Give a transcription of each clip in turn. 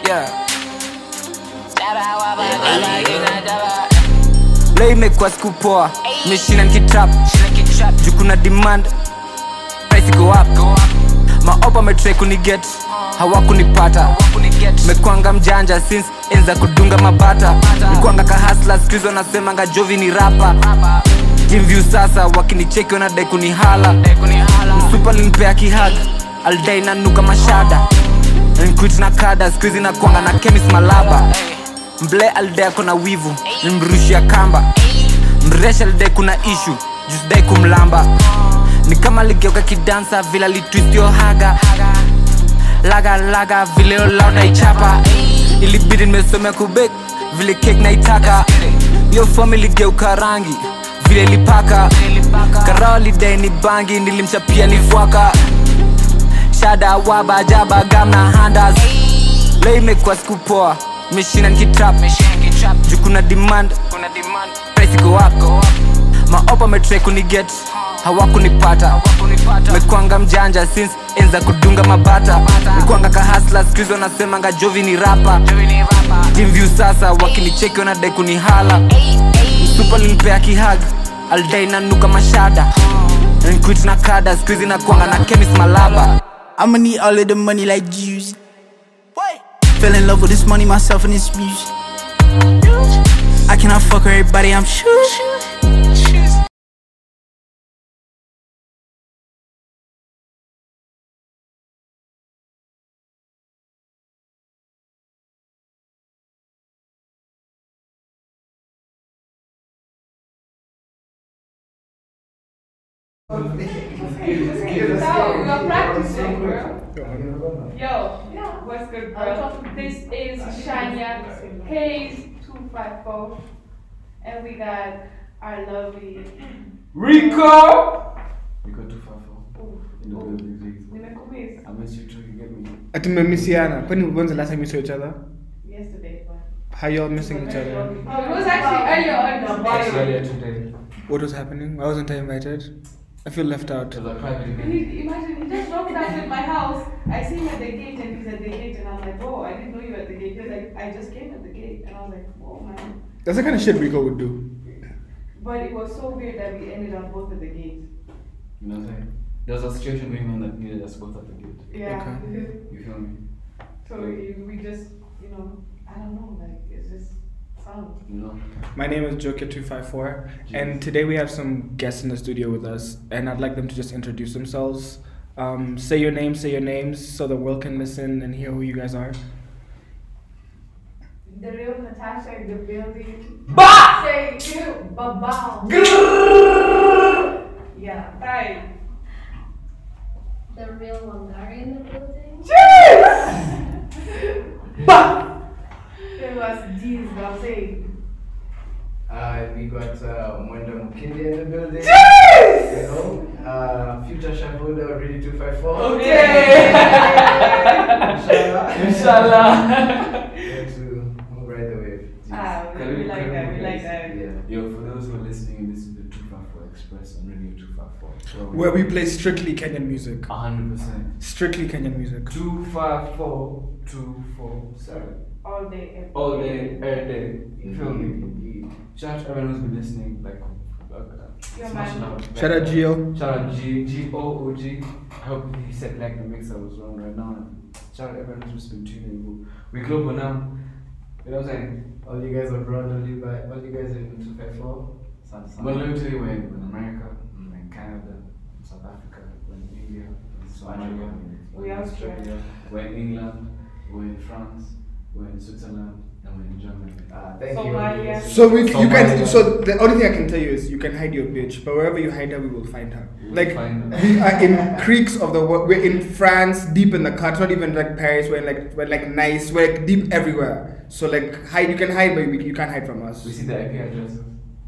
Yeah. Leo imekuwa siku poa, nimeshinda nikitrap, juu kuna demand, price go up. Maopa metry kuniget, hawakunipata. Mekwanga mjanja since enza kudunga mabata. Mekwanga ka hustler, squeeze wanasemanga Jovi ni rapper. Team view sasa, wakinicheki wanadai kunihala. Msupa linipea kihag, aldai nanuka mashada. Nquit na kada, squeeze na kwanga na chemist malaba. Mble aldai kuna wivu, nimrushia kamba. Mresha aldai kuna issue, just dai kumlamba. Ni kama ligeuka kidansa, vila litwist yo haga. Laga, vile yo lauda ichapa. Ilibidi nimesomea kubek, vile cake na itaka. Yo family geuka rangi, vile lipaka. Karao lidai ni bangi, nilimchapia ni vuaka. Shada waba jaba gamna handas. Leo imekuwa siku poa, nimeshinda nikitrap, juu kuna demand, price go up. Maopa metry kuniget, hawakunipata. Mekwanga mjanja since enza kudunga mabata. Mekwanga ka hustler, squeeze wanasemanga Jovi ni rapper. Team view sasa, wakinicheki wanadai kunihala. Msupa linipea kihag, aldai nanuka mashada. Nquit na kada, squeeze na kwanga na chemist malaba. I'ma need all of the money like juice. Fell in love with this money, myself and this music. I cannot fuck everybody, I'm sure. You're practicing, bro. Yo, what's good, bro? This is Shania K's254, and we got our lovely Rico 254. In the building, I miss you too. You get me? Atumemisiana. When was the last time you saw each other? yesterday, but How y'all missing each other? it was actually earlier Today. What was happening? Why wasn't I invited? I feel left out. It was a private event. Imagine he just walked out at my house. I see him at the gate and he's at the gate, and I'm like, oh, I didn't know you were at the gate. Because like, I just came at the gate, and I was like, oh man. That's the kind of shit Rico would do. But it was so weird that we ended up both at the gate. You know what I'm saying? There was a situation going on that needed us both at the gate. Yeah. Okay. You feel me? So we just, I don't know, like, it's just fun. You know? My name is Joker254, and today we have some guests in the studio with us, and I'd like them to just introduce themselves. Say your names, so the world can listen and hear who you guys are. The real Natasha in the building. Bah! Say you, ba-bow. Yeah. Hi. The real Wangari in the building. It was G's, I'll say. We got Mwenda Mukindi in the building. You know, future shareholder ready 254. Okay! Inshallah. Yeah, to move right the wave. We like that. Yeah. Yo, for those who are listening, this is the 254 Express on Radio 254. Where we play strictly Kenyan music. 100%. Strictly Kenyan music. 254 247. All day, All day, every day. You feel me? Shout out to everyone who's been listening. Like, Yeah, smashing man. out. Shout out Gio. Shout out G-O-O-G. I hope he said like the mix I was wrong right now. Shout out everyone who's been tuning in. We global now. You know what I'm saying? All you guys are abroad, all you guys are in 254. But let me tell you, we're in America, we're in Canada, in South Africa, we're in India, in Somalia, we're in Australia, we're in England, we're in France, we're in Switzerland, and we're in Germany. Thank Somalia. you. So you can. Somalia. So the only thing I can tell you is you can hide your bitch, but wherever you hide her, we will find her. We'll Like find her. we are in creeks of the world. We're in France, deep in the cut. Not even like Paris. We're like nice. We're like deep everywhere. So like hide. You can hide, but you can't hide from us. We see the IP addresses,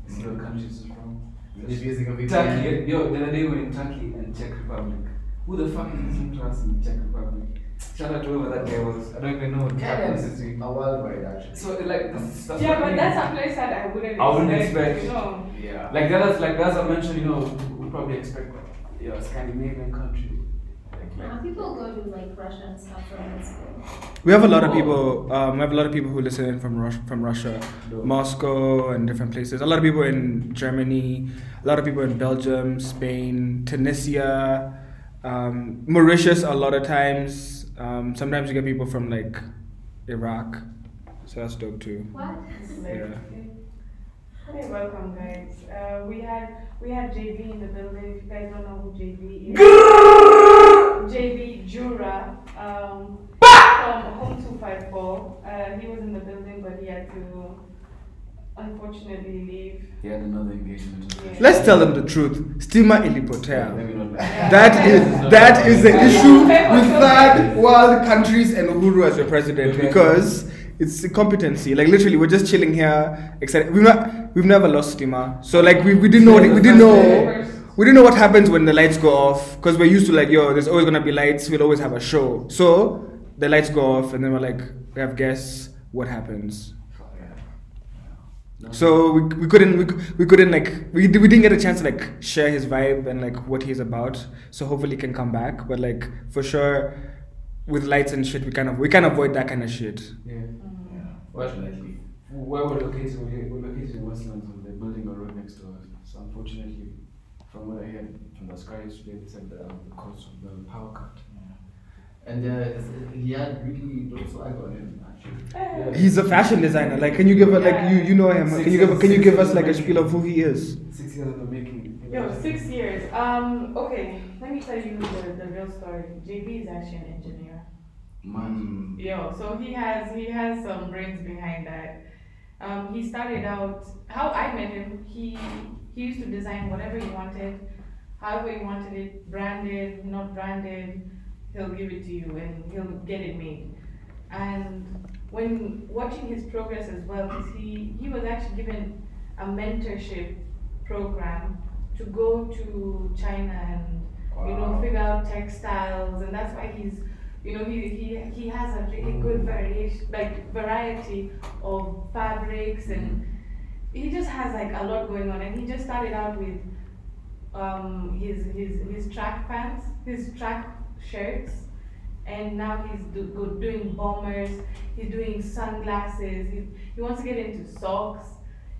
we see what countries it's from. Just using a VPN. Turkey, yo, the other day we were in Turkey and Czech Republic. Who the fuck is listening to us in the Czech Republic? Shout out to whoever that guy was. I don't even know what happened this week. A worldwide actually. So like that's Yeah, what I but mean. that's a place that I wouldn't expect. No. Yeah. Like that's I mentioned, we probably expect a Scandinavian country. Like People go to like Russia and stuff for med school. We have a lot of people. We have a lot of people who listen in from Russia, Moscow, and different places. A lot of people in Germany. A lot of people in Belgium, Spain, Tunisia, Mauritius. A lot of times. Sometimes you get people from like Iraq, so that's dope too. What? Yeah. Hey, welcome guys. We had JB in the building. If you guys don't know who JB is, JB Jura from Home 254. He was in the building, but he had to unfortunately leave. He had another engagement. Yeah. Let's tell them the truth. Stima ilipotea. Maybe not. That is the issue with third world countries and Uhuru as your president, because it's a competency. Like literally, we're just chilling here, excited. We've never lost Stima, so like we didn't know we didn't know what happens when the lights go off, because we're used to like, yo, there's always gonna be lights. We'll always have a show. So the lights go off, and then we're like, we have guests. What happens? So we couldn't like we didn't get a chance to like share his vibe and like what he's about. So hopefully he can come back. But like for sure, with lights and shit, we can avoid that kind of shit. Yeah. Fortunately, where we're located in Westlands, and they're building a road next to us. So unfortunately, from what I heard from the skies today, they said that the cost of the power cut. And he had really dope swag on him, actually. Yeah. He's a fashion designer. Like, can you give us like you know him? Can you give us like a spiel of who he is? 6 years in the making. Yo, 6 years. Okay, let me tell you the real story. JB is actually an engineer. Man. Yo, so he has some brains behind that. He started out, how I met him, he used to design whatever he wanted, however he wanted it, branded, not branded, he'll give it to you and he'll get it made. And when watching his progress as well, because he was actually given a mentorship program to go to China and figure out textiles, and that's why he's he has a really good variety of fabrics, and he just has like a lot going on. And he just started out with his track pants, his track shirts, and now he's doing bombers, he's doing sunglasses, he wants to get into socks,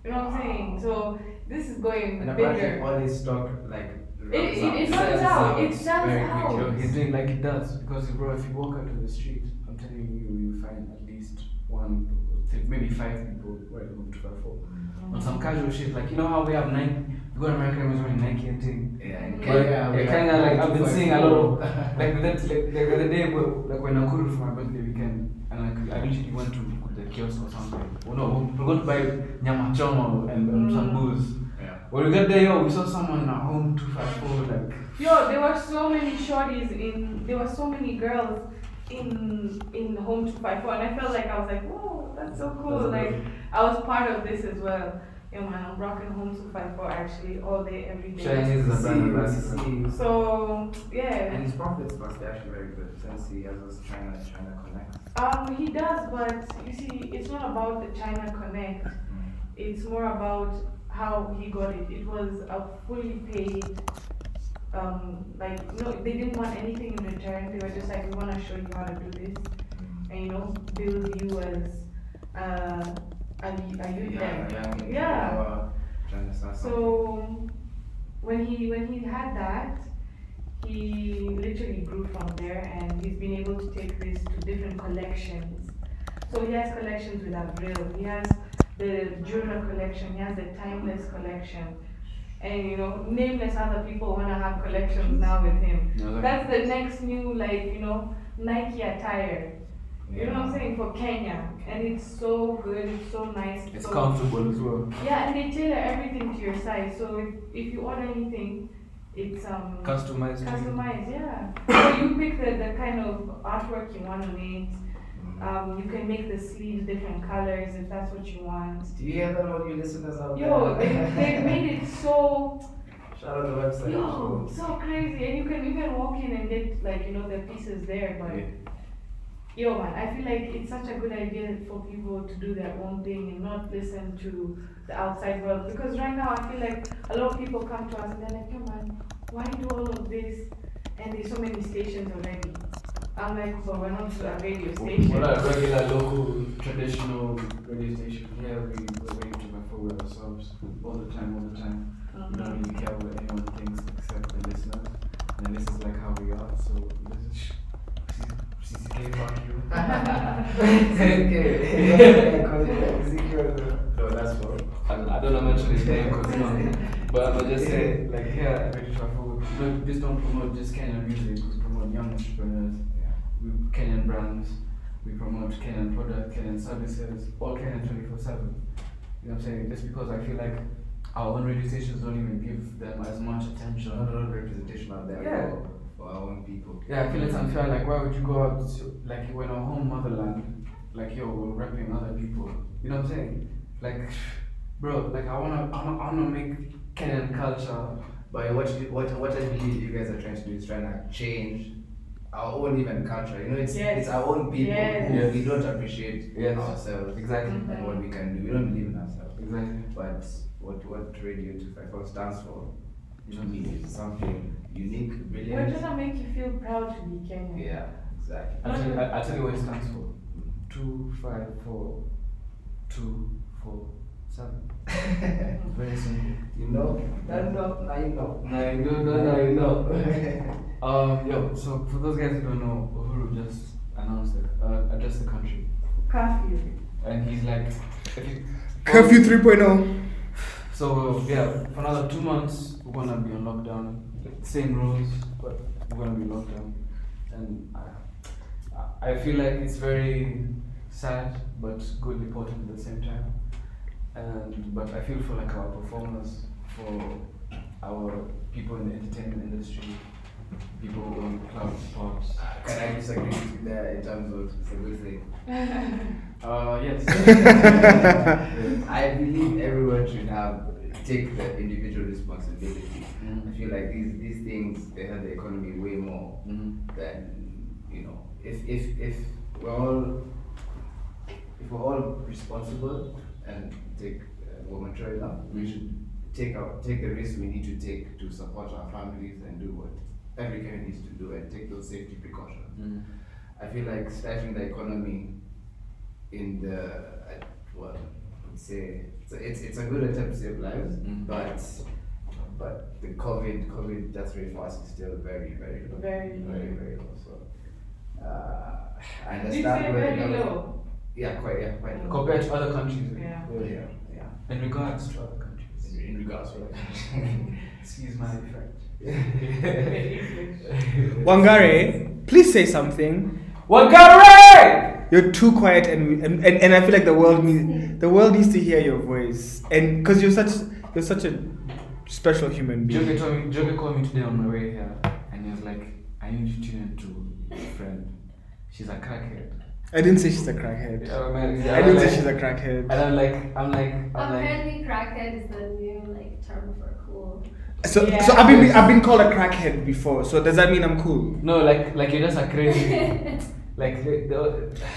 you know what I'm saying? So this is going And apparently bigger. all his stock, like, It sells out, it sells very out. quickly. He's doing like it does, because bro, if you walk out to the street, I'm telling you, you find at least one, maybe 5 people right home to for on some casual shit. Like, you know how we have Nike, you go to America and wearing Nike and thing. Yeah, in But Kenya, we kind of have like I've been 254. seeing a lot of like the other day, like when Nakuru for my birthday weekend, and like I usually went to the kiosk or something. Oh no, we're going to buy nyama choma and some booze. Yeah. When we got there, we saw someone in our home 254 like. Yo, there were so many there were so many girls in Home 254, and I felt like I was like, whoa, that's so cool. Like I was part of this as well. Yo man, I'm rocking Home 254 actually all day, every day. Chinese is a brand ambassador. So yeah. And his profits must be actually very good since he has this China Connect. He does, but you see, it's not about the China Connect. It's more about how he got it. It was a fully paid, they didn't want anything in return. They were just like, we want to show you how to do this, and build you as a youth then. Yeah. So when he had that, he literally grew from there, and he's been able to take this to different collections. So he has collections with Avril, he has the Jura collection, he has the Timeless collection, and nameless other people want to have collections now with him. That's the next new Nike attire. You know what I'm saying, for Kenya, and it's so good, it's so nice. It's so comfortable as well. Yeah, and they tailor everything to your size. So if you order anything, it's Customized. Customized, yeah. So you pick the kind of artwork you want on it. You can make the sleeves different colors if that's what you want. Do you hear that, all you listeners out there? Yo, they made it so. Shout out the website. Yo, so crazy, and you can walk in and get the pieces there, but. Yeah. Yo man, I feel like it's such a good idea for people to do their own thing and not listen to the outside world. Because right now I feel like a lot of people come to us and they're like, yo man, why do all of this? and there's so many stations already. I'm like, but we're not a radio station. We're not a regular local traditional radio station. Yeah, we're radio to my forward ourselves all the time. We don't really care what anyone thinks except the listeners. And this is like how we are. So this is CCK, fuck you. No, that's for. I don't know mention his name because but I'm just saying, like here at Radio Traffic, we just don't promote just Kenyan music. We promote young entrepreneurs, we Kenyan brands, we promote Kenyan products, Kenyan services, all Kenyan 24/7. You know what I'm saying? Just because I feel like our own radio stations don't even give them as much attention. Not a lot of representation out there for our own people. Yeah, I feel it's unfair. Like, why would you go out like when our home motherland, like yo, we're repping other people. You know what I'm saying? Like, bro, like I wanna make Kenyan culture. But what I believe you guys are trying to do is trying to change our own even culture. You know, it's our own people who we don't appreciate ourselves and what we can do. We don't believe in ourselves. Exactly. But what Radio 254 stands for, to me, is something unique, brilliant. We're trying to make you feel proud to be Kenyan. Yeah, exactly. I'll tell you what it stands for. 254 247. Very simple. You know? Now you know. Now you know. Yo, so for those guys who don't know, Uhuru just announced it, addressed the country. Curfew. And he's like, Curfew 3.0. So yeah, for another 2 months, we're gonna be on lockdown. Same rules, but we're gonna be locked down. And I feel like it's very sad, but good important at the same time. But I feel for like our performers, for our people in the entertainment industry, people on cloud spots. Can I disagree with you there in terms of it's a good thing? Yes. I believe everyone should take the individual responsibility. I feel like these things, they hurt the economy way more than, you know, if we're all responsible and we're mature enough, we should take the risk we need to take to support our families and do what every Kenyan needs to do and take those safety precautions. I feel like stifling the economy in the it's a good attempt to save lives, but the COVID death rate for us is still very, very low. Very low. So I understand very low. Yeah, quite low. Compared to other countries. Yeah. In regards to other countries. In regards to other countries. Excuse my effect. Wangare, please say something. Wangare! You're too quiet, and I feel like the world needs to hear your voice, and because you're such a special human being. Joga called me today on my way here, and he was like, "I need you to tune into your friend. She's a crackhead." I didn't say she's a crackhead. Yeah, man, I didn't say she's a crackhead. And I'm like. Apparently, crackhead is the new term for cool. So I've been called a crackhead before. So does that mean I'm cool? No, like you're just a crazy.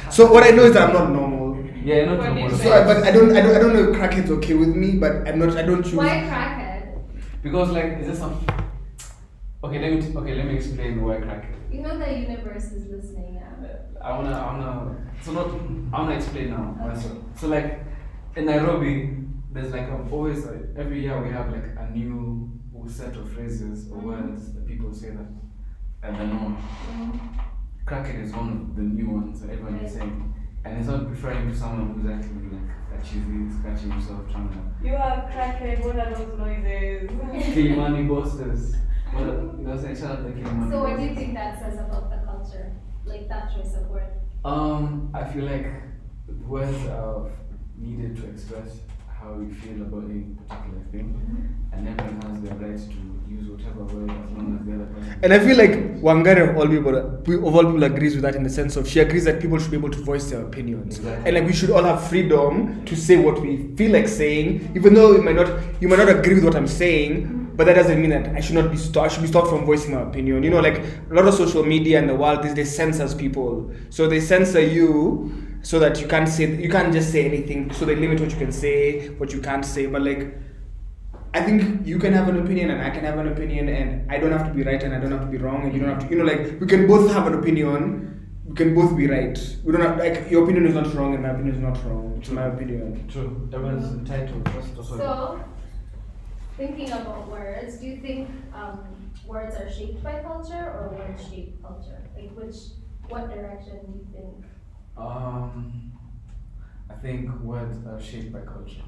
So what I know is that I'm not normal. Yeah, you're not normal. So but I don't know if crackhead's okay with me, but I don't choose. Why crackhead? Because is this some? Okay, let me explain why crackhead. You know the universe is listening now. I wanna explain now. Okay. So like in Nairobi, there's always every year we have a new set of phrases or words that people say that and they're known. Crackhead is one of the new ones that everyone is saying, and it's not referring to someone who's actually a cheesy, scratching himself, trying to. You are crackhead. What are those noises? Kilimani bosses. You know what I'm saying? Shout out the Kilimani. So what do you think that says about the culture? Like that choice of word? I feel like words are needed to express how you feel about a particular thing, and everyone has the right to use whatever word as long as the other person. And I feel like Wangari of all people agrees with that, in the sense of she agrees that people should be able to voice their opinions, exactly. And we should all have freedom to say what we feel like saying, even though you might not agree with what I'm saying. But that doesn't mean that I should be stopped from voicing my opinion. You know, like a lot of social media in the world, they censors people. So they censor you so that you can't just say anything. So they limit what you can say, what you can't say. But I think you can have an opinion and I can have an opinion, and I don't have to be right and I don't have to be wrong, and you don't have to, like, we can both have an opinion, we can both be right. We don't have, like, your opinion is not wrong and my opinion is not wrong. It's my opinion. True. Everyone's entitled. So, thinking about words, do you think words are shaped by culture or words shape culture? Like, what direction do you think? I think words are shaped by culture.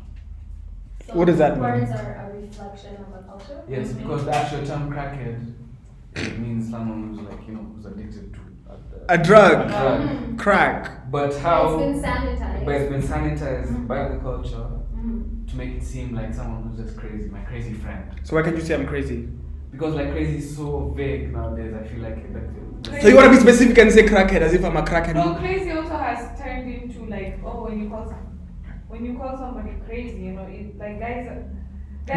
So What does that mean? Words are a reflection of a culture? Yes, because the actual term crackhead, it means someone who's like, who's addicted to A drug, Mm. crack. But how? It's been sanitized. But it's been sanitized by the culture Mm. to make it seem like someone who's just crazy, my crazy friend. So why can't you say I'm crazy? Because like crazy is so vague nowadays. I feel like So you want to be specific and say crackhead as if I'm a crackhead? No, crazy also has turned into like, oh, when you call somebody crazy, it like guys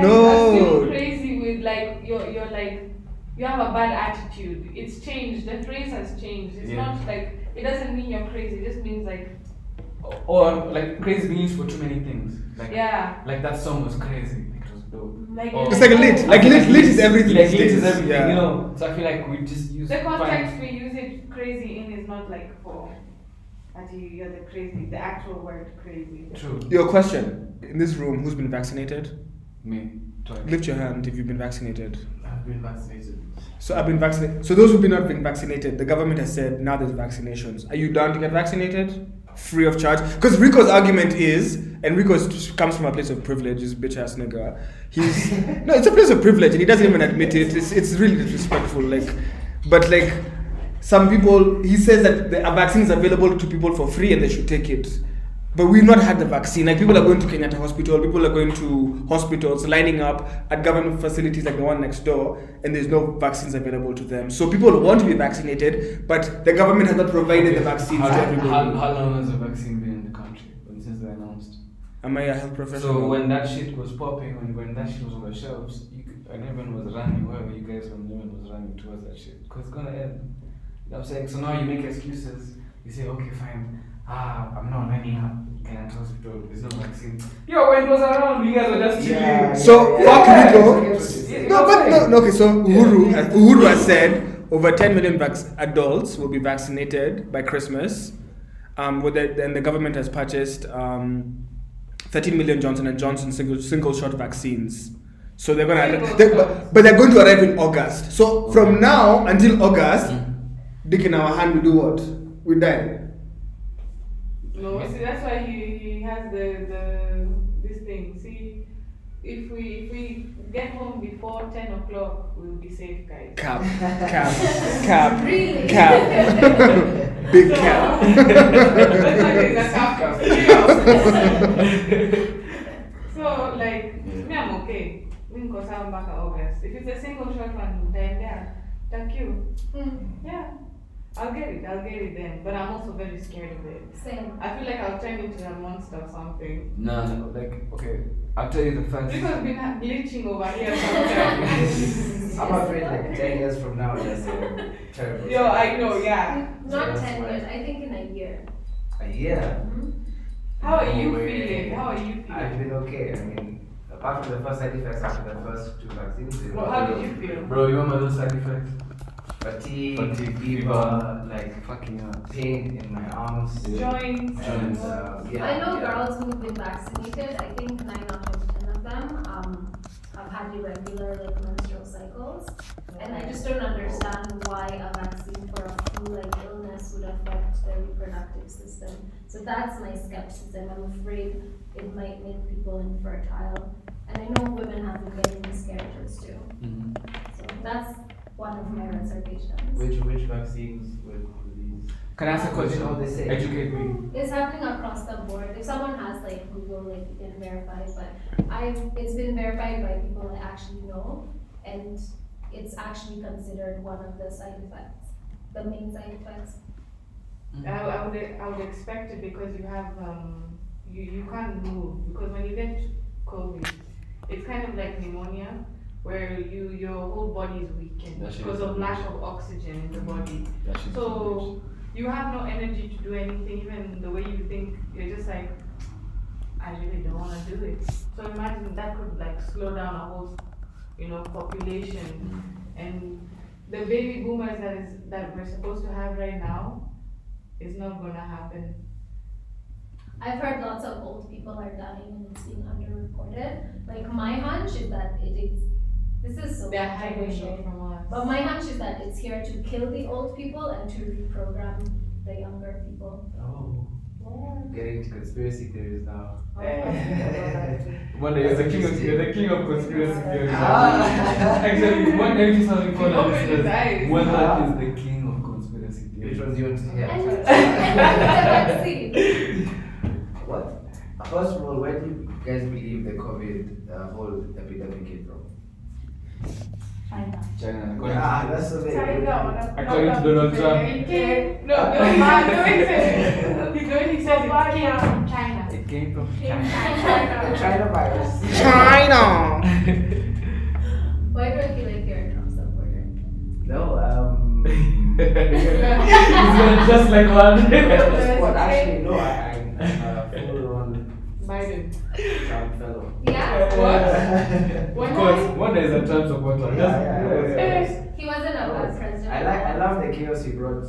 No. assume crazy with like you're like you have a bad attitude. It's changed. The phrase has changed. It's Yeah. not like it doesn't mean you're crazy. It just means like or like crazy being used for too many things. Like yeah. like that song was crazy. It was dope. Like Or- It's like a lit. Like lit is everything. Like these lit is days. everything. Yeah. So I feel like we just use the context we use it crazy in is not like for you're the crazy. The actual word crazy. True. Your question in this room: who's been vaccinated? Me. Twice. Lift your hand if you've been vaccinated. I've been vaccinated. So I've been vaccinated. So those who've not been vaccinated, the government has said now there's vaccinations. Are you down to get vaccinated? Free of charge? Because Rico's argument is, and Rico comes from a place of privilege, this bitch ass nigga. He's no, it's a place of privilege, and he doesn't even admit it. It's really disrespectful. But some people, he says that the vaccine is available to people for free and they should take it. But we've not had the vaccine. Like, people are going to Kenyatta Hospital, people are going to hospitals, lining up at government facilities like the one next door, and there's no vaccines available to them. So people want to be vaccinated, but the government has not provided the vaccines to everybody. How long has the vaccine been in the country? Since they announced? Am I a health professional? So when that shit was popping, when that shit was on the shelves, and everyone was running, wherever you guys were, everyone was running towards that shit. Because it's gonna end. You know what I'm saying? So now you make excuses. You say, okay, fine. I'm not running up. Kenyatta Hospital, there's no vaccine. Yo, when it was around, you guys were just chilling. So fuck Rico. Yeah, No, but no. Okay, so Uhuru has said over 10 million adults will be vaccinated by Christmas. Then the government has purchased 13 million Johnson & Johnson single shot vaccines. So they're gonna, but they're going to arrive in August. So from now until August, dick in our hand, we do what? We die. No, see that's why he has this thing. See, if we get home before 10 o'clock, we'll be safe, guys. Cap. Really? Big cap. That's why there's a cap. So like, me I'm okay. We can go back in August. If it's a single shot one, then yeah, thank you. Yeah. I'll get it then. But I'm also very scared of it. Same. I feel like I'll turn into a monster or something. No, like, okay, I'll tell you the facts. Because been glitching over here sometimes. I'm afraid like 10 years from now, that's terrible. Yo, I know, yeah. Not So 10 that's years, I think in a year. A year? How are you No way. feeling? I've been okay. I mean, apart from the first side effects after the first 2 vaccines. Well, how did you feel? Bro, you remember those side effects? Fatigue, fever, like fucking pain in my arms. Joints. And, yeah, I know yeah. girls who've been vaccinated, I think 9 out of 10 of them have had irregular menstrual cycles. And I just don't understand why a vaccine for a flu-like illness would affect the reproductive system. So that's my skepticism. I'm afraid it might make people infertile. And I know women have been getting miscarriages too. So that's one of my reservations. Which vaccines were these? Can I ask a question? What they say? Educate me. It's happening across the board. If someone has Google, you can verify, but it's been verified by people I actually know, and it's actually considered one of the side effects, the main side effects. I would expect it because you have you can't move, because when you get COVID, it's kind of like pneumonia, where your whole body is weakened because of lack of oxygen in the body. So you have no energy to do anything, even the way you think. You're just like, I really don't want to do it. So imagine that could like slow down a whole, population, and the baby boomers that we're supposed to have right now is not gonna happen. I've heard lots of old people are dying and it's being underreported. Like my hunch is that it is. This is so They're hiding controversial. it from us. But my hunch is that it's here to kill the old people and to reprogram the younger people. Oh. Getting into conspiracy theories now. One day you're the king of conspiracy theories. Ah. Actually, one day you something called Open his eyes. one that is the king of conspiracy theories. Which ones you want to hear? And the vaccine. What? First of all, where do you guys believe the COVID whole epidemic came from? China. That's so big. According to Donald Trump. He says it came from China. It came from China. The China virus. China. Why do I feel like you're a Trump supporter? No, He's gonna just like one. What? Actually, no, I'm full on Biden. Trump fellow. Yeah. Because one day is a Trump supporter. Yeah. He wasn't a bad president. I love the chaos he brought to.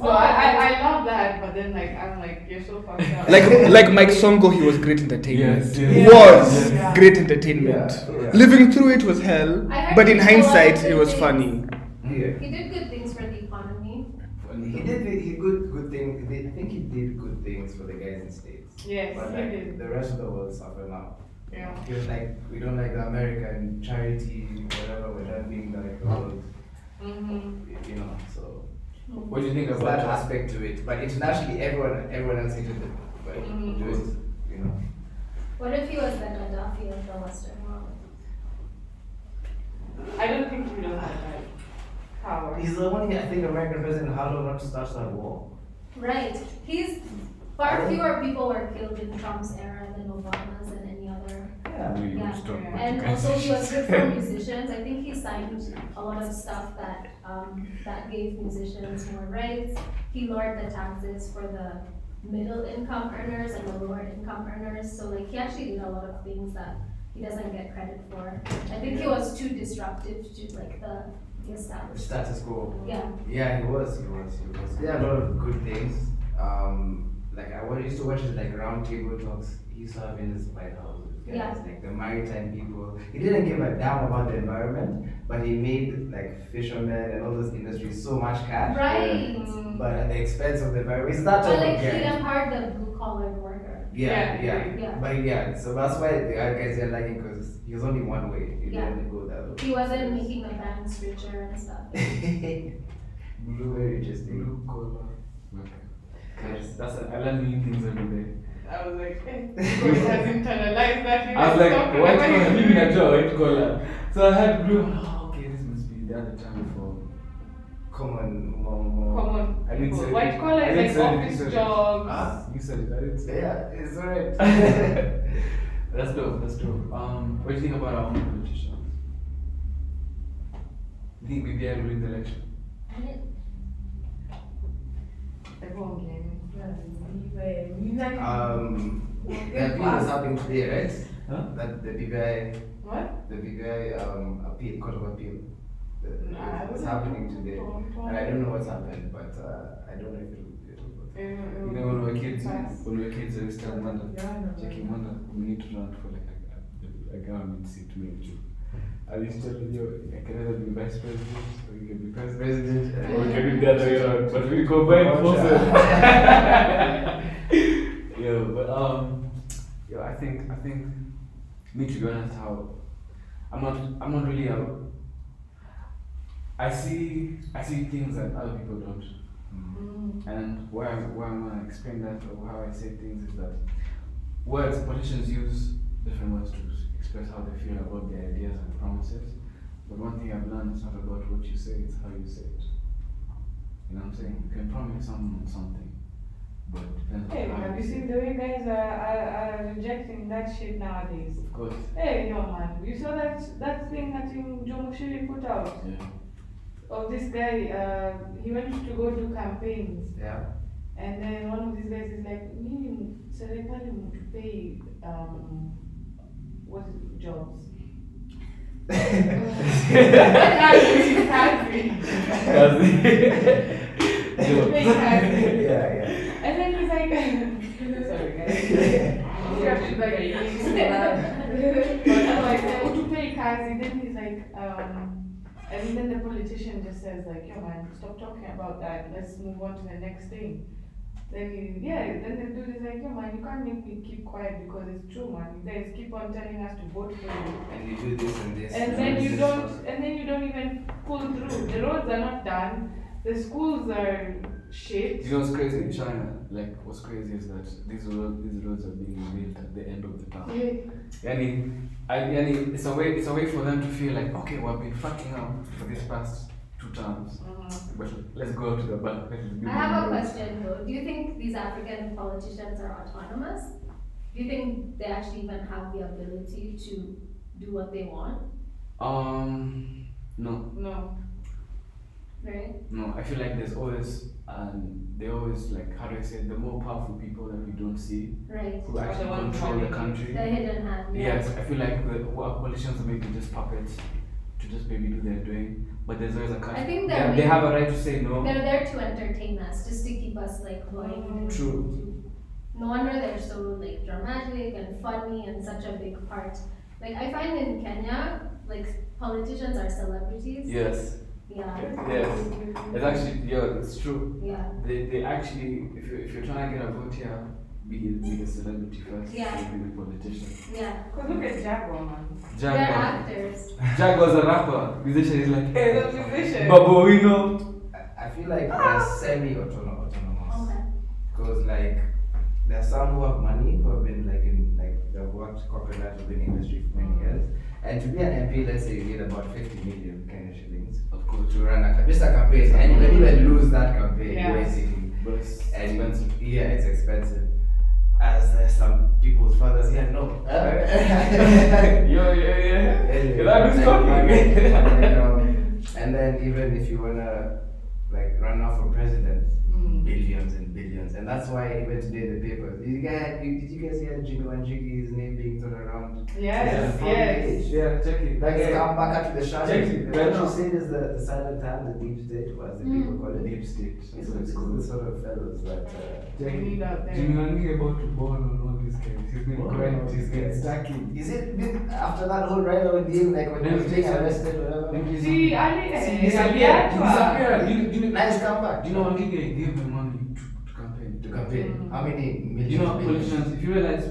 No, I love that, but then I'm like, you're so fucked up. Like Mike Songo, he was great entertainment. Yes, He yes. was Yeah. great entertainment. Yeah. Living through it was hell, I heard but in he did a lot of hindsight, good it was things. funny. Yeah. He did good things for the economy. He did good things. I think he did good things for the guys in States. Yes, But he like did. the rest of the world suffer now. Yeah. He was like, we don't like the American charity, whatever. We're done being like the world, Mm-hmm. you know. So What do you think there's about that aspect to it. But internationally, everyone else hated it. But Mhm. do it, you know. What if he was the Gaddafi of the Western world? I don't think he does have that power. He's the only, I think, American president how long not to start that war. Right. He's far fewer people were killed in Trump's era than Obama's and any other. Yeah. Yeah. And also he was good for musicians. I think he signed a lot of stuff that that gave musicians more rights. He lowered the taxes for the middle income earners and the lower income earners. So like he actually did a lot of things that he doesn't get credit for. I think he was too disruptive to like the establishment. Status quo. Yeah. Yeah, he was. There are a lot of good things. Like I used to watch his like round table talks. He used to have in his White House. Yeah. Like the maritime people. He didn't give a damn about the environment, but he made like fishermen and all those industries so much cash. Right. But at the expense of the environment. It's that But type like of he guy. empowered the blue collar worker. Yeah. Yeah. But yeah, so that's why the other guys didn't like him because he was only one way. He Yeah. didn't go that way. He wasn't making the banks richer and stuff. Very interesting. Blue collar. Okay. I learn new things every day. I was like, God has internalized that. I was like, Stop white remembering. collar, give me a job, white collar. So I had blue. Oh, okay, this must be the other time for. Common I didn't people. say White it. collar I is didn't like say it. office You said it. jobs. Ah. You said it. I didn't say it. Yeah, it's alright. That's dope. That's dope. What do you think about our own politicians? You think BBI will win the election? Everyone came. There are appeals happening today, right? Huh? That the BBI, What? appeal, court of appeal. Nah, It's happening today. And I don't know what's happened, but I don't know if it'll go. You know, when we were kids, we used to wonder, checking wonder, we need to run for like a government seat, maybe. I used to tell you, I can either be vice president or you can be president, or we can do the other way around, but we combine forces. Yeah, but I think, me to be honest, I'm not really I see things that other people don't. And why I want to explain that, or how I say things, is that politicians use different words to express how they feel about their ideas and promises. But one thing I've learned is not about what you say, it's how you say it. You know what I'm saying? You can promise someone something, but it depends Hey, on how have you you say seen it. the way guys are rejecting that shit nowadays? Of course. Hey, yo, man, you saw that thing that Jomo Shiri put out Yeah. of this guy. He went to go do campaigns, Yeah. and then one of these guys is like, serikali mtupei what is it, jobs. Yeah. And then he's like, sorry guys. You have to like utupei kazi. Then he's like, and then the politician just says like, yo man, stop talking about that. Let's move on to the next thing. Then then the dude is like, yo man, you can't make me keep quiet because it's true, man. You guys keep on telling us to vote for you. And you do this and this. And then you don't even pull through. The roads are not done. The schools are shit. You know what's crazy in China? Like, what's crazy is that these roads are being rebuilt at the end of the tunnel. Yani, it's a way for them to feel like, okay, we've been fucking up for these past 2 terms, but let's go to the back. I have a question though. Do you think these African politicians are autonomous? Do you think they actually even have the ability to do what they want? No. Right? No, I feel like there's always, they always, like, how do I say it, the more powerful people that we don't see, Right. who actually control the country. The hidden hand. Yes, I feel like our politicians are maybe just puppets to just maybe do their doing, but there's always a country. I think they have a right to say no. They're there to entertain us, just to keep us like blind. True. No wonder they're so like dramatic and funny and such a big part. Like I find in Kenya, like politicians are celebrities. Yes. Yeah. Yes. It's actually, it's true. Yeah. They actually, if you're trying to get a vote here, be a celebrity first. Yeah. Be a politician. Yeah. Cause look at Jaguar, man. They're actors. Jaguar's a rapper. Musician is like, hey, He's a musician. Babuino. I feel like they're semi-autonomous. Okay. Because like there are some who have money who have been like in like they've worked corporate life within the industry for many years. And to be an MP, let's say you need about 50 million kind of shillings, of course, to run just a campaign. And you can even lose that campaign basically. But it's expensive. Yeah, it's expensive. As some people's fathers here know. Yeah. That is talking. And then even if you wanna like run off for president, billions and billions, and that's why even today in the papers, did you guys hear Jimmy Wanjigi's name being thrown around? Yes. Yeah, check it. Like it's come back to the shadow. Check it. What you said is the silent hand, the deep state, what the people call it. Deep state. It's the sort of fellows that. Jimmy out there. Jimmy Wangi about to ball on all these guys. He's been quiet. He's been stacking. Is it after that whole Raila ordeal, like when he was being arrested, whatever? See, Disappeared. Nice comeback. Do you know Wangi gave him money to campaign? To campaign. How many millions? You know, politicians, if you realize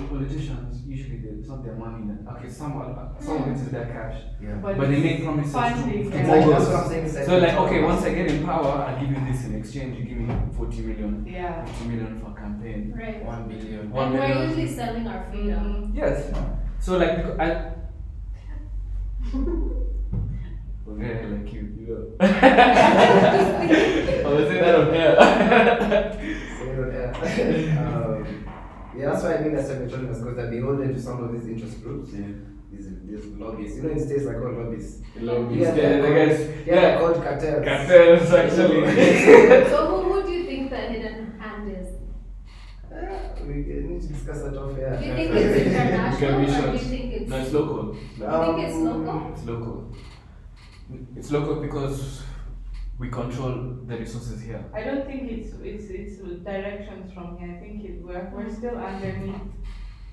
politicians, usually it's not their money. Okay, some of it is their cash. Yeah. But they make promises funding, to yeah. That's moguls. what I'm saying. So like, okay, once I get in power, I'll give you this in exchange. You give me 40 million. Yeah. 50 million for campaign. Right. 1 billion. And 1 we're million. usually selling our freedom. Yes. So like, okay, like you know. I was saying that on air. Yeah, that's why I think that's semi-autonomous, because they're beholden to some of these interest groups. These lobbies. You know, in states like called lobbies. Yeah, called cartels. Cartels, actually. So who do you think the hidden hand is? We need to discuss that off here. Do you think it's international or do you short. think it's... No, it's local. You think it's local? It's local. It's local because we control the resources here. I don't think it's directions from here. I think we're still underneath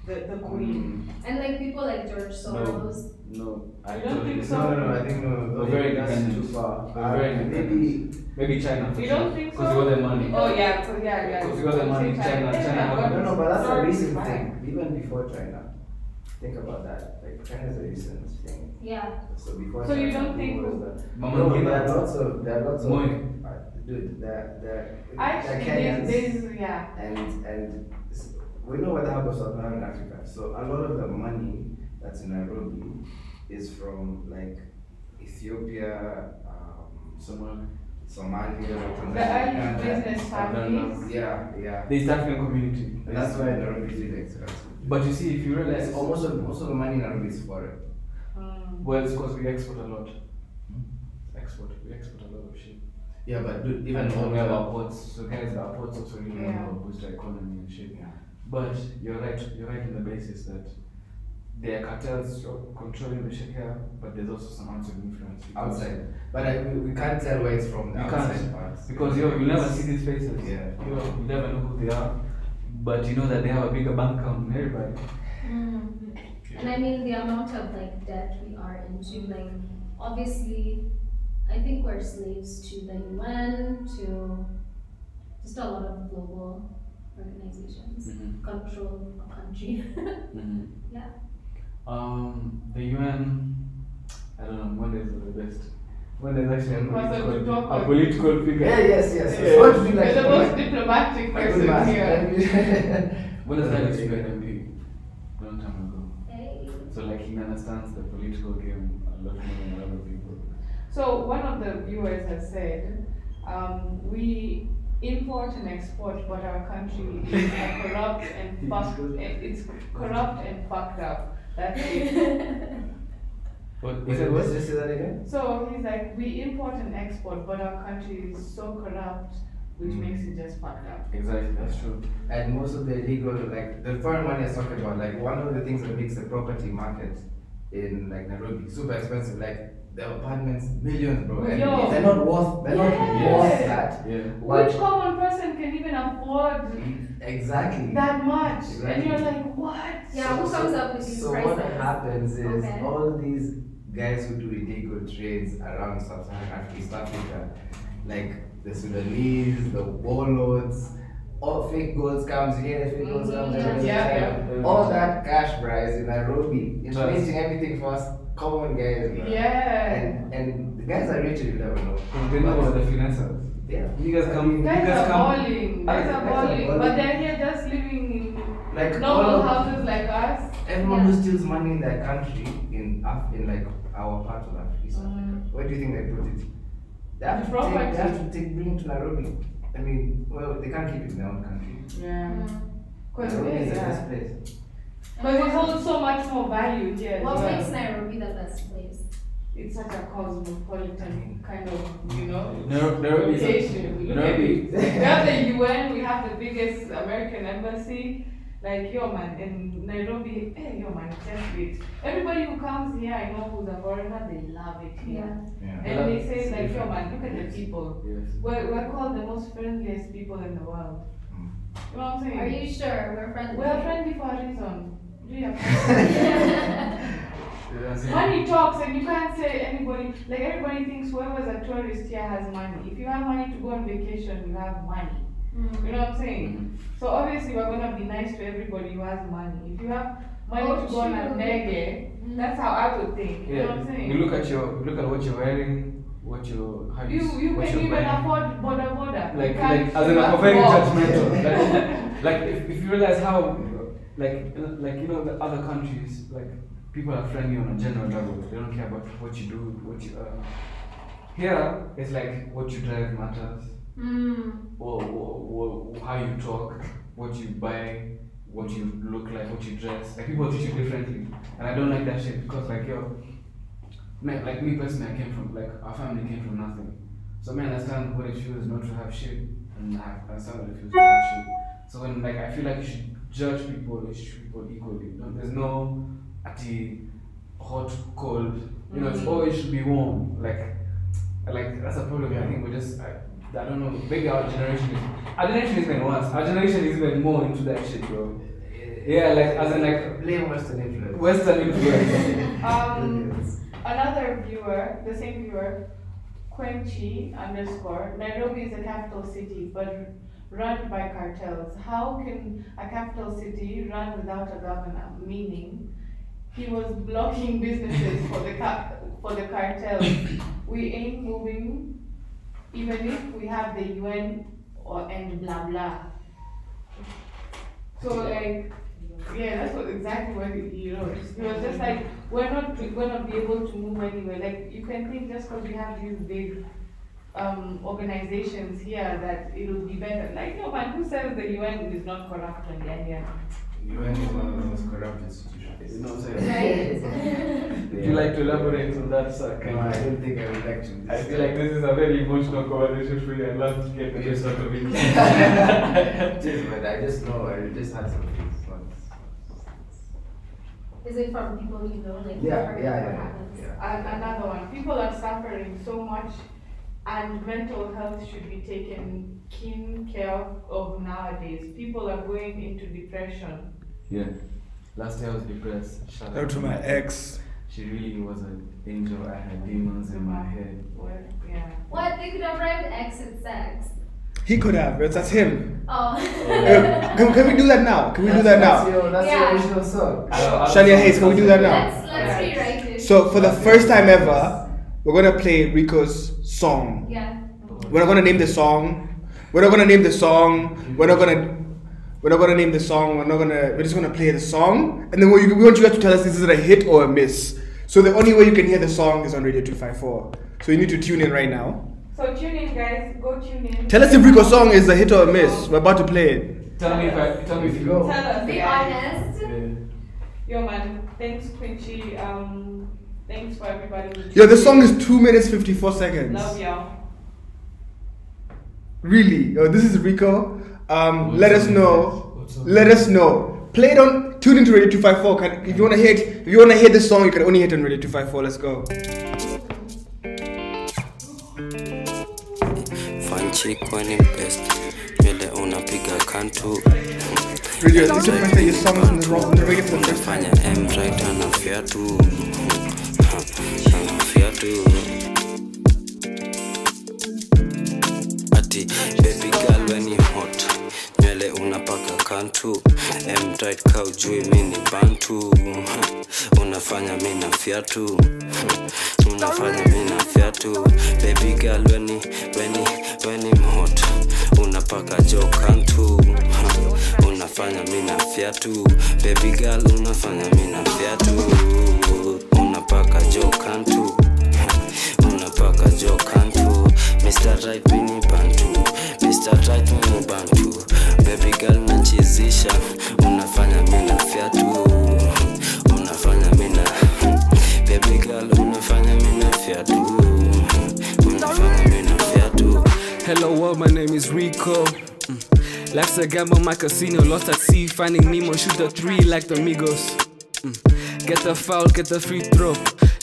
the queen. And like people like George Soros. No, I You don't think so? No, I think no. We're very that's independent. too far. We're very independent. Maybe China. You don't think Because so? they got their money. Oh yeah, yeah. Because we got the money, China No, but that's a George recent is thing. fine. Even before China. Think about that. Like China's a recent thing. Yeah. So before So you China, don't think- who was that? Mama No, Ngina. there are lots of Moi. dude, they're Actually, Kenyans. yeah. And we know what happened to Southern Africa. So a lot of the money that's in Nairobi is from like Ethiopia, Somalia, The early business families. Yeah. The East African community. And that's why Nairobi is really expensive. But you see, if you realize, It's most of the money in Nairobi is foreign. well, it's because we export a lot. We export a lot of shit. Yeah, but dude, even And more we have our ports, so guys, our ports also really Yeah. boost our economy and shit. But you're right in the basis that there are cartels controlling the shit here, but there's also some outside influence. Outside. But we can't tell where it's from the You outside can't, parts. because you'll never see these faces. Yeah. You never know who they are, but you know that they have a bigger bank account than everybody. And I mean the amount of like debt we are into, like obviously I think we're slaves to the UN, to just a lot of global organizations control a country. Yeah. The UN, I don't know, when is the best? When there's actually a political figure. Yes. Yeah. What do you like? You're the most diplomatic person here. When does that used to be an MP? Long time ago. Hey. So like he understands the political game a lot more than a lot of people. So one of the viewers has said, we import and export, but our country is corrupt and fucked. It's corrupt and fucked up. That's it. Let's just say that again. So he's like, we import and export, but our country is so corrupt, which makes it just fucked up. Exactly, that's true. And most of the illegal, like the foreign money is talking about, like one of the things that makes the property market in like Nairobi super expensive, like the apartments, millions, bro. And Yo. they're not worth that. Yeah. Which common person can even afford Exactly. that much? Exactly. And you're like, what? Yeah, who comes up with these So prices? what happens is Okay. all these guys who do illegal trades around Sub-Saharan Africa, East Africa, like the Sudanese, the warlords, all fake gold comes here, fake gold comes there. Yeah. All that cash price in Nairobi, it's Trust. making everything for us common guys. Bro. Yeah. And the guys are rich, you never know. They know about the finances. Yeah. You guys come. Guys you guys are come. balling. Guys are Guys are balling. balling. But they're here just living in Like normal all- houses like us. Everyone who steals money in their country, in like our part of Africa, East Africa, where do you think they put it? They have to bring it to Nairobi. I mean, well, they can't keep it in their own country. Yeah. Because Nairobi is the it best place. holds so much more value here. as What well. makes Nairobi the best place? It's such a cosmopolitan kind of, you know, Nairobi is location. Look at Nairobi. it. We have the UN, we have the biggest American embassy. Like, yo man, in Nairobi, hey, yo man, it's just great. Everybody who comes here, I know who's a foreigner, they love it here. Yeah. And they say, like, yo man, look at the people. Yes. We're called the most friendliest people in the world. You know what I'm saying? Are you sure we're friendly? We're friendly for a reason. Yeah. That's it. Money talks, and you can't say anybody, like everybody thinks whoever's a tourist here has money. If you have money to go on vacation, you have money. You know what I'm saying? So obviously we're gonna be nice to everybody who has money. If you have money to go on a ndege, that's how I would think. You know what I'm saying? You look at what you're wearing, how You what can you're even buying. afford border. Like You can't as in afford a very walk. judgmental. Like if you realize how like you know the other countries, like people are friendly on a general level. They don't care about what you do, what you here it's like what you drive matters. Or how you talk, what you buy, what you look like, what you dress. Like people treat you differently, and I don't like that shit because like like me personally, I came from like our family came from nothing, so I understand what it feels not to have shit, and I understand what it feels to have shit. So when like I feel like you should judge people, you should treat people equally. There's no hot, cold. You know, it's always should be warm. Like that's a problem. I think we're just. I don't know, maybe our generation is even worse. Our generation is even more into that shit, bro. Yeah, like as in like blame Western influence. Western influence. Another viewer, the same viewer, Quenchi _ Nairobi is a capital city, but run by cartels. How can a capital city run without a governor? Meaning, he was blocking businesses for the cartels. We ain't moving. Even if we have the UN and blah blah. So like, yeah, that's exactly what he wrote. He was just like, we're not gonna be able to move anywhere. Like you can think just because we have these big organizations here that it will be better. Like, no man, who says the UN is not corrupt and then UN is one of the most corrupt institutions. You know what I'm saying? Right? Would you like to elaborate on that, sir? No, I don't think I would like to. I feel like this is a very emotional conversation for you. I'd love to get the rest out of it. It is, but I just know, I just had some things. Is it from people you know, like Yeah, what yeah. happens? And another one, people are suffering so much, and mental health should be taken keen care of nowadays. People are going into depression. Yeah. Last year I was depressed. Shout Out to my ex. She really was an angel. I had demons in my head. Yeah. What? They could have rhymed X with sex. He could have, but that's him. Oh. Can we do that now? Can we do that now? That's Yeah. your original song. Shalia Hayes, can we do that now? Let's rewrite it. So for the first time ever, we're gonna play Rico's song. Yeah. We're not gonna name the song. We're not gonna name the song. We're not gonna name the song. We're just gonna play the song, and then we want you guys to tell us is it a hit or a miss. So the only way you can hear the song is on Radio 254. So you need to tune in right now. So tune in, guys. Go tune in. Tell us if Rico's song is a hit or a miss. We're about to play it. Tell me if you go. Tell us. Be guys. honest. Yo, man. Thanks, Quincy. Thanks for everybody. Yo, the song is 2 minutes 54 seconds. Love y'all. Really? Yo, this is Rico. Let us know. Let us know. Play it on. Tune into Radio 254. If you wanna hear it, if you wanna hear this song, you can only hit on Radio 254. Let's go. Kwani best vile unapiga kantu Radio, this is the first time your song is on the radio for the first time. unafanya M-right anafia tu ati baby girl when you hot nywele unapaka kantu M-right kaujui mini bantu unafanya mina fiatu unafanya mina fiatu baby girl when you hot unapaka jo kantu unafanya mina fiatu baby girl unafanya mina fiatu unapaka jo kantu unapaka jo kantu Mr. Right mini bantu Mr. Right mini bantu baby girl nachizisha unafanya mina fiatu unafanya mina baby girl unafanya mina fiatu unafanya mina fiatu. Hello world, my name is Rico. Life's a gamble, my casino, lost at sea, finding Nemo, shoot the 3 like the Migos. Get the foul, get the free throw.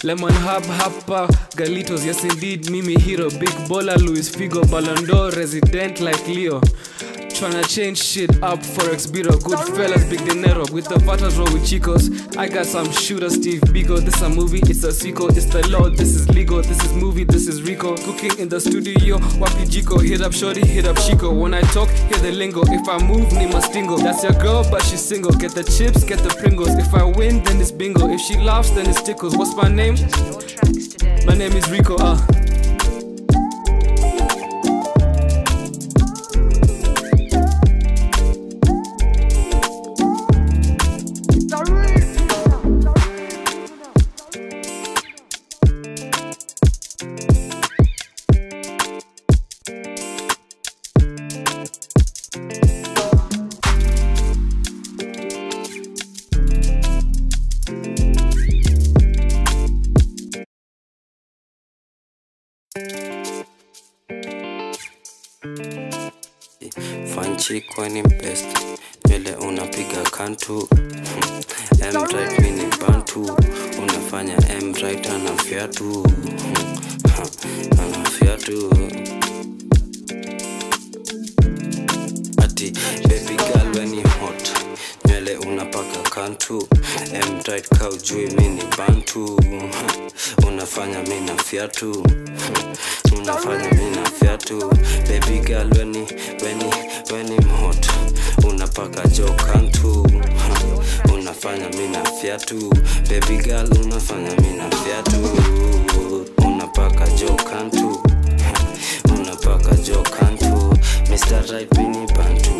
Lemon hopper, Galitos, yes indeed, Mimi hero, big baller, Luis Figo, Ballon d'Or, resident like Leo. Tryna change shit up, Forex Bureau, good fellas, big dinero, with the Vatas roll with Chicos. I got some shooter, Steve Biko, this a movie, it's a sequel, it's the law, this is legal, this is movie, this is Rico. Cooking in the studio, Wapi Jiko, hit up Shorty, hit up Chico. When I talk, hear the lingo, if I move, Nima Stingo. That's your girl, but she's single, get the chips, get the Pringles. If I win, then it's bingo, if she laughs, then it's tickles. What's my name? My name is Rico, Fanchi kwani best vile unapiga kantu M-right mini bantu unafanya M-right anafiatu anafiatu ati baby girl when you hot nywele unapaka kantu M-right kaujui mini bantu unafanya mina fiatu unafanya mina fiatu baby girl when you hot unapaka jo kantu unafanya mina fiatu baby girl unafanya mina fiatu unapaka jo kantu unapaka jo kantu Mr. Right mini bantu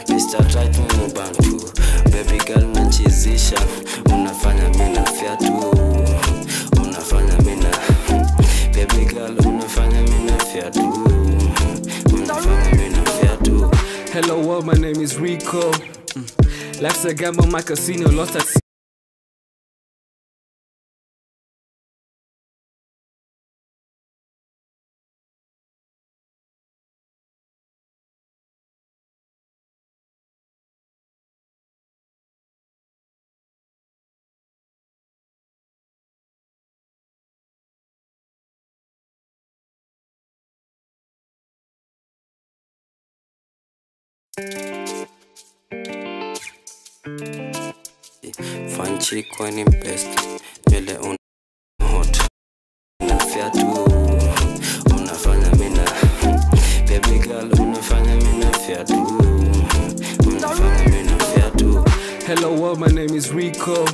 Mr. Right mini bantu baby girl nachizisha unafanya mina fiatu unafanya mina baby girl unafanya mina fiatu unafanya mina fiatu. Hello world, my name is Rico. Life's a gamble, my casino, lost at sea. Fun chick when I'm best. Nywele una hot. Unafia tu. Unafanya mina. Baby girl unafanya mina fia tu. Unafanya mina fia tu. Hello world, my name is Rico.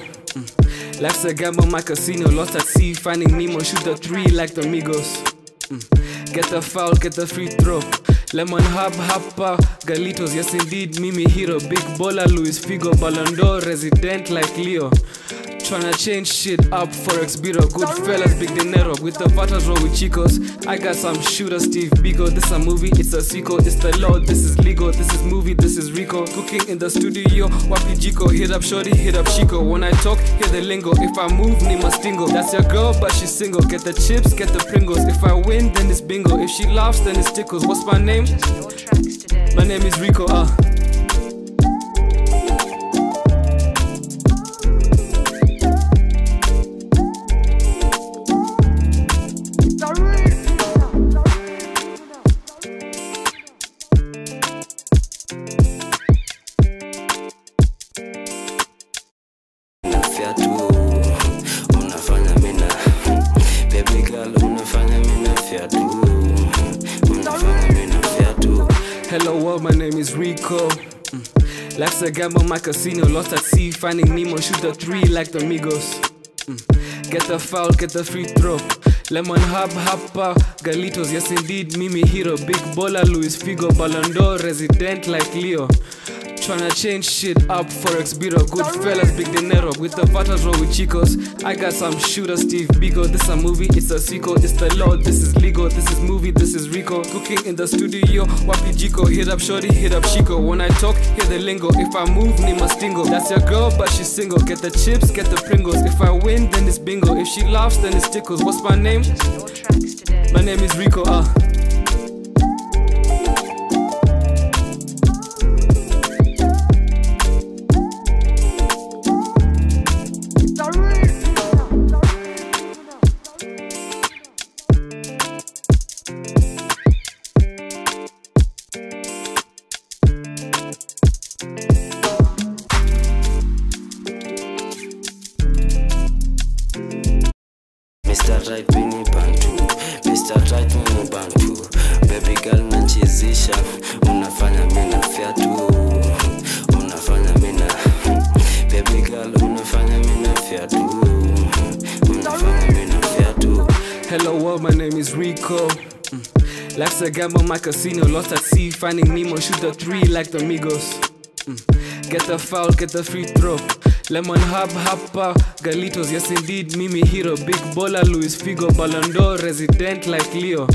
Life's a gamble, my casino, lost at sea. Finding Nemo, shoot the 3 like the Migos. Get the foul, get the free throw. Lemon hub, hopper, Galitos, yes indeed, Mimi hero. Big baller, Luis Figo, Ballon d'Or, resident like Leo. Tryna change shit up, Forex Bureau, good fellas, big dinero. With the Vatas roll with Chicos. I got some shooters, Steve Bigo. This a movie, it's a sequel, it's the law, this is legal. This is movie, this is Rico. Cooking in the studio, Wapi Jico. Hit up Shorty, hit up Chico. When I talk, hear the lingo. If I move, Nima Stingo. That's your girl, but she's single. Get the chips, get the Pringles. If I win, then it's bingo. If she laughs, then it's tickles. What's my name? My name is Rico, Unafia tu. Unafanya mina. Baby girl unafanya mina fia tu. Unafanya mina fia tu. Hello world, my name is Rico. Life's a gamble, my casino, lost at sea. Finding Nemo, shoot the 3 like the Migos. Get the foul, get the free throw. Lemon hub, hopper, Galitos, yes indeed, Mimi hero. Big baller, Luis Figo, Ballon d'Or, resident like Leo. Tryna change shit up, Forex Bureau, good fellas, big dinero. With the Vatas roll with Chicos. I got some shooters, Steve Bigo. This a movie, it's a sequel, it's the law, this is legal. This is movie, this is Rico. Cooking in the studio, Wapi Jico. Hit up Shorty, hit up Chico. When I talk, hear the lingo. If I move, Nima Stingo. That's your girl, but she's single. Get the chips, get the Pringles. If I win, then it's bingo. If she laughs, then it's tickles. What's my name? My name is Rico, Mr. Right mini bantu, Mr. Right mini bantu. Baby girl nanchizisha, unafanya mina fia tu. Unafanya mina. Baby girl unafanya mina fia tu. Unafanya mina fia tu. Hello world, my name is Rico. Life's a gamble, my casino, lost at sea. Finding Nemo, shoot the 3 like the Migos. Get the foul, get the free throw. Lemon hub, hopper, Galitos, yes indeed, Mimi hero. Big baller, Luis Figo, Ballon d'Or, resident like Leo.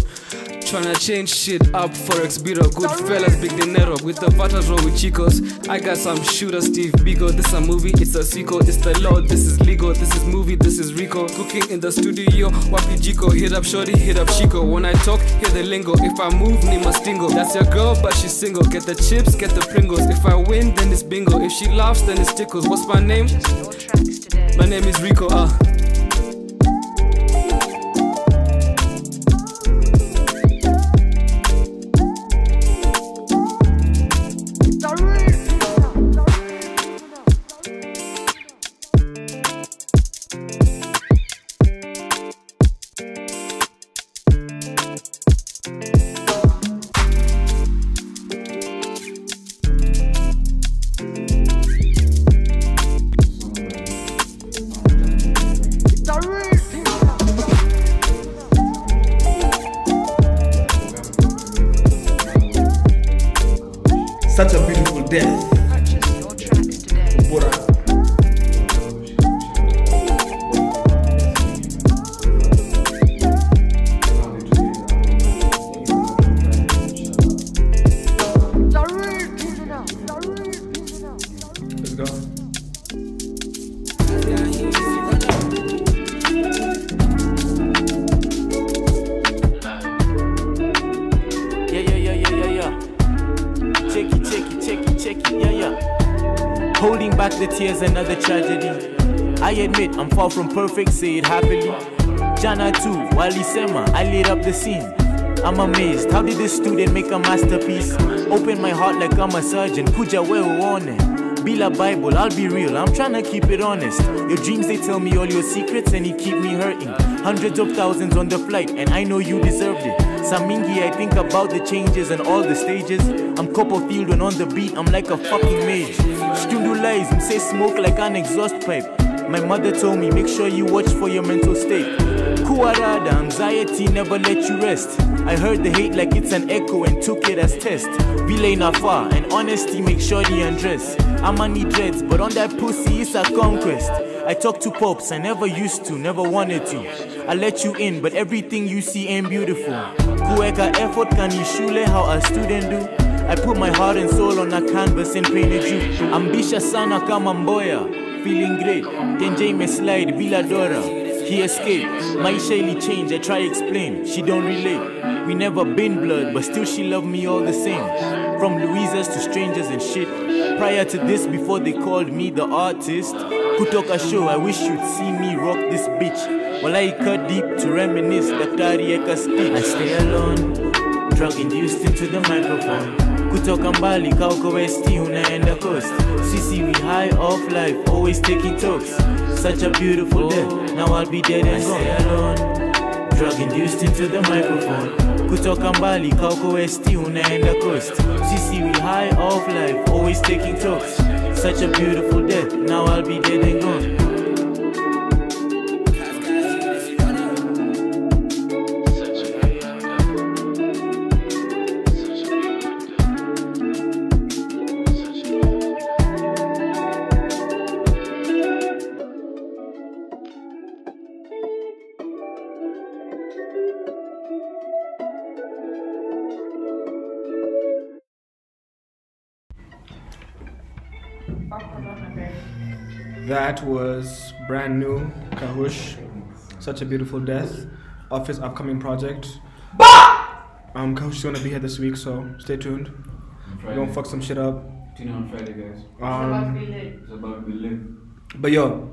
Tryna change shit up, Forex Bureau, good fellas, big dinero. With the Vatas roll with Chicos. I got some shooters, Steve Bigo. This a movie, it's a sequel, it's the law, this is legal. This is movie, this is Rico. Cooking in the studio, Wapi Jico. Hit up Shorty, hit up Chico. When I talk, hear the lingo. If I move, Nima Stingo. That's your girl, but she's single. Get the chips, get the Pringles. If I win, then it's bingo. If she laughs, then it's tickles. What's my name? My name is Rico, Such a beautiful death. Bora. Let's go. Yeah. Check it, yeah. Holding back the tears, another tragedy. I admit I'm far from perfect, say it happily. Jana too, Wali Sema, I lit up the scene. I'm amazed, how did this student make a masterpiece? Open my heart like I'm a surgeon, kuja wewe uone. Bila Bible, I'll be real, I'm tryna keep it honest. Your dreams, they tell me all your secrets and it keep me hurting. Hundreds of thousands on the flight and I know you deserved it. Samingi, I think about the changes and all the stages. I'm Copperfield when on the beat, I'm like a fucking mage. Stundu lies, say smoke like an exhaust pipe. My mother told me, make sure you watch for your mental state. Kuarada, anxiety never let you rest. I heard the hate like it's an echo and took it as test. Vile nafa and honesty make sure the undress. I'ma need dreads, but on that pussy it's a conquest. I talk to pops, I never used to, never wanted to. I let you in, but everything you see ain't beautiful. Kuweka effort kanishule how a student do. I put my heart and soul on a canvas and painted you. Ambitious sana kama mboya. Feeling great, Kenjay me slide, Bila Dora. He escaped, Maisha ili change, I try explain, she don't relate. We never been blood, but still she love me all the same. From Louisas to strangers and shit. Prior to this, before they called me the artist. Kutoka show, I wish you'd see me rock this bitch. While I cut deep to reminisce, Daktari Eka speak. I stay alone, drug induced into the microphone. Kutoka mbali kauko westi unaenda coast. Sisi we high off life, always taking talks. Such a beautiful day, now I'll be dead and gone. I stay alone, drug induced into the microphone. Kutoka mbali kauko westi unaenda coast. Sisi we high off life, always taking talks. Such a beautiful day, now I'll be dead and gone. That was brand new, Kahush, Such a Beautiful Death, of his upcoming project. Kahush is gonna be here this week, so stay tuned. We're gonna fuck some shit up. Tune in on Friday, guys. It's about to be lit. But yo,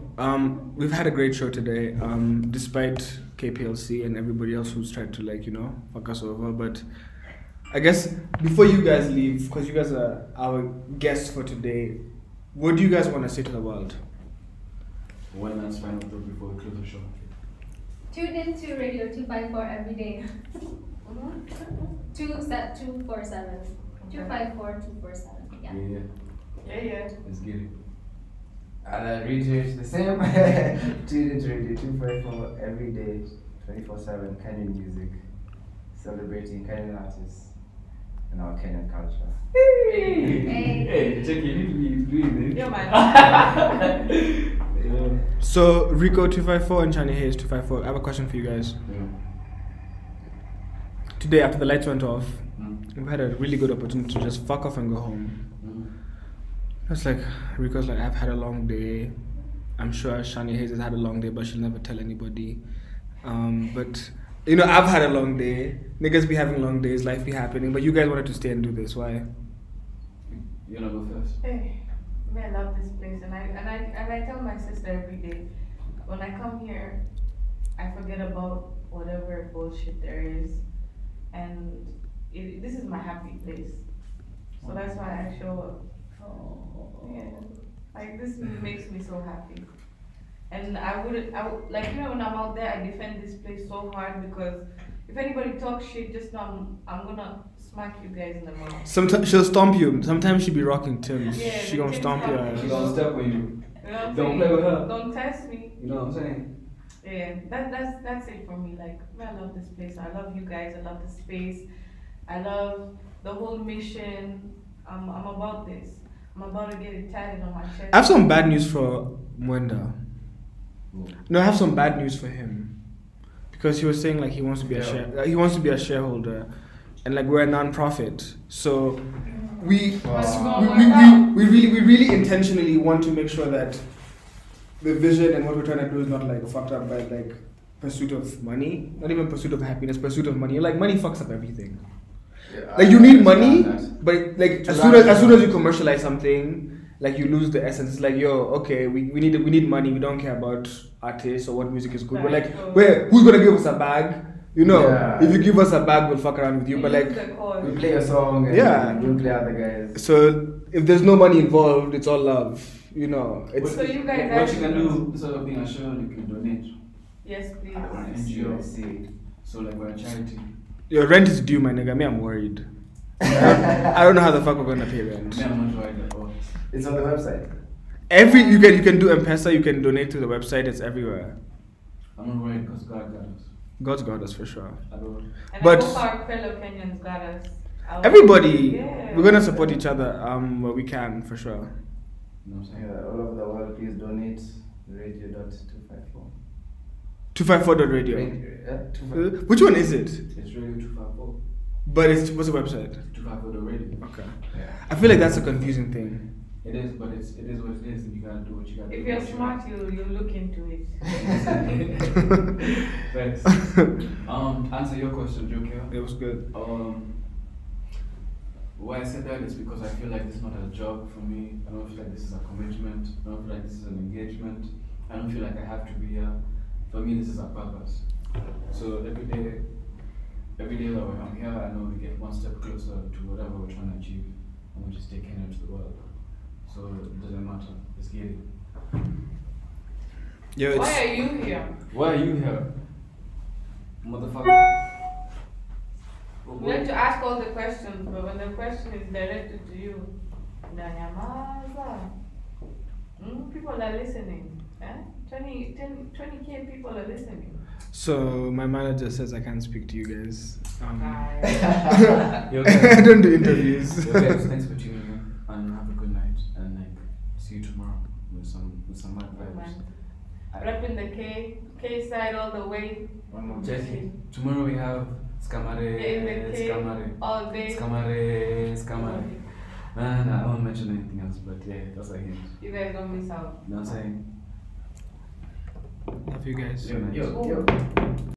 we've had a great show today, despite KPLC and everybody else who's tried to fuck us over. But I guess before you guys leave, because you guys are our guests for today, what do you guys want to say to the world? One last final thought before we close the show. Tune in to Radio 254 every day. 247. 254 247. Yeah. Let's get it. I'll reiterate the same. Tune in to Radio 254 every day, 24/7. Kenyan music, celebrating Kenyan artists and our Kenyan culture. Hey, check it. You need to be doing it. Yo, man. So Rico 254 and Chani Hayes 254. I have a question for you guys. Yeah. Today, after the lights went off, we've had a really good opportunity to just fuck off and go home. It's like Rico's like, I've had a long day. I'm sure Shani Hayes has had a long day, but she'll never tell anybody. But I've had a long day. Niggas be having long days, life be happening. But you guys wanted to stay and do this. Why? You wanna go first? Hey, I love this place, and I tell my sister every day, when I come here, I forget about whatever bullshit there is, and this is my happy place. So that's why I show up. Yeah, like this makes me so happy. And I would like, when I'm out there, I defend this place so hard, because if anybody talks shit, just know I'm gonna smack you guys in the mouth. Sometimes she'll stomp you. Sometimes she be rocking Tim's. Yeah, she gonna stomp you. She gonna step with you. You know what I'm Don't saying? play with her. Don't test me. You know what I'm saying? Yeah, that's it for me. Like, I love this place. I love you guys. I love the space. I love the whole mission. I'm about this. I'm about to get it tatted on my chest. I have some bad news for Mwenda. No, I have some bad news for him, because he was saying like he wants to be a shareholder, and like we're a non-profit, so we really intentionally want to make sure that the vision and what we're trying to do is not like fucked up by like pursuit of money, not even pursuit of happiness, pursuit of money. Like money fucks up everything. Yeah, like you need money, but like as soon as you commercialize something, like you lose the essence. It's like, yo, okay, we need money. We don't care about artists or what music is good. But like, who's gonna give us a bag? You know, if you give us a bag, we'll fuck around with you. But like, we play a song and you play other guys. So if there's no money involved, it's all love. You know, it's so you guys what you can do instead of being a show, you can donate. Yes, please. An NGO. So like we're a charity. Your rent is due, my nigga. Me, I'm worried. I don't know how the fuck we're gonna pay rent. Me, I'm not worried at all. It's on the website. You can do M-Pesa. You can donate to the website. It's everywhere. I'm not worried because God got us. God's got us for sure. And but I hope our fellow Kenyans got us. Everybody, we're gonna support each other where we can for sure. You know what I'm saying? Yeah, all over the world, please donate. Radio.254. 254.radio. Which one is it? It's Radio 254. But what's the website? 254.radio. Okay. Yeah. I feel like that's a confusing thing. It is, but it is what it is, and you gotta do what you gotta do. If you're smart, you'll look into it. Thanks. Answer your question, Joe. It was good. Why I said that is because I feel like this is not a job for me. I don't feel like this is a commitment. I don't feel like this is an engagement. I don't feel like I have to be here. For me, this is a purpose. So every day that I'm here, I know we get one step closer to whatever we're trying to achieve, and we just take Kenya to the world. So it doesn't matter. Let's get it. Why are you here? Why are you here, motherfucker? We have to ask all the questions, but when the question is directed to you, people are listening. 20K people are listening. So my manager says I can't speak to you guys. I don't do interviews. Yo guys, thanks for tuning in and have a good night, and like see you tomorrow with some mad vibes. Repping the K side all the way. Jesse, tomorrow we have Skamare. All day. Skamare. Man, I won't mention anything else, but yeah, that's a hint. You guys don't miss out. You know what I'm saying? Love you guys. Yo.